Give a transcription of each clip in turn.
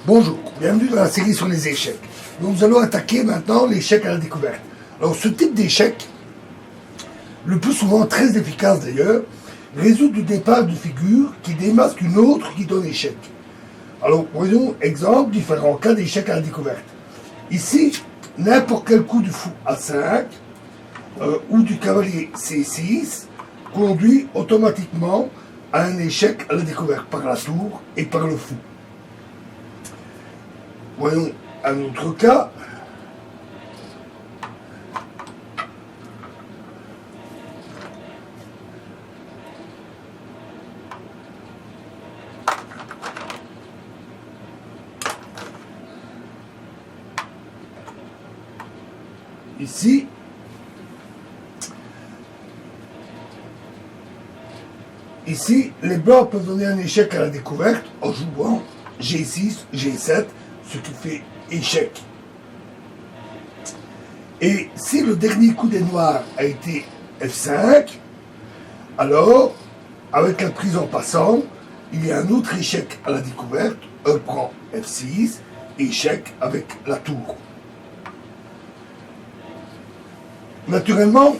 Bonjour, bienvenue dans la série sur les échecs. Donc nous allons attaquer maintenant l'échec à la découverte. Alors ce type d'échec, le plus souvent très efficace d'ailleurs, résulte du départ d'une figure qui démasque une autre qui donne échec. Alors voyons exemple différents cas d'échec à la découverte. Ici, n'importe quel coup du fou A5 ou du cavalier C6 conduit automatiquement à un échec à la découverte par la tour et par le fou. Voyons un autre cas. Ici, les blancs peuvent donner un échec à la découverte en jouant G6, G7, ce qui fait échec. Et si le dernier coup des noirs a été F5, alors, avec la prise en passant, il y a un autre échec à la découverte, on prend F6, échec avec la tour. Naturellement,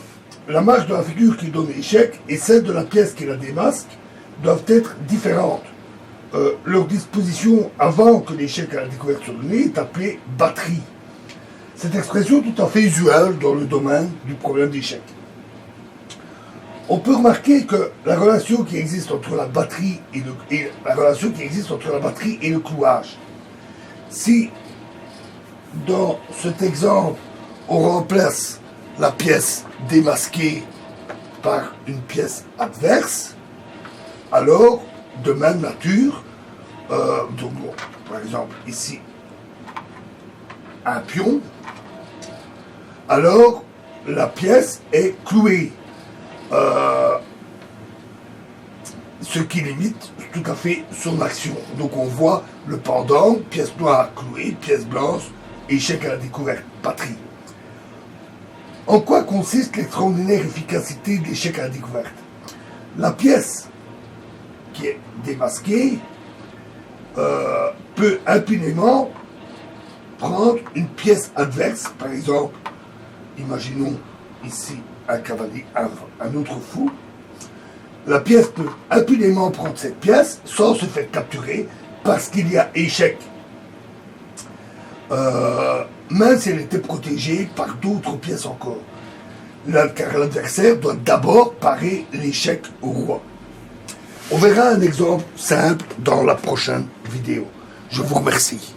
la marge de la figure qui donne échec et celle de la pièce qui la démasque doivent être différentes. Leur disposition avant que l'échec à la découverte soit donné est appelée batterie. Cette expression est tout à fait usuelle dans le domaine du problème d'échec. On peut remarquer que la relation qui existe entre la batterie et le clouage. Si dans cet exemple on remplace la pièce démasquée par une pièce adverse, alors de même nature, par exemple ici un pion, alors la pièce est clouée, ce qui limite tout à fait son action. Donc on voit le pendant, pièce noire clouée, pièce blanche, échec à la découverte, batterie. En quoi consiste l'extraordinaire efficacité de l'échec à la découverte? La pièce qui est démasquée peut impunément prendre une pièce adverse, par exemple, imaginons ici un cavalier, un autre fou. La pièce peut impunément prendre cette pièce sans se faire capturer parce qu'il y a échec. Même si elle était protégée par d'autres pièces encore. Car l'adversaire doit d'abord parer l'échec au roi. On verra un exemple simple dans la prochaine vidéo. Je vous remercie.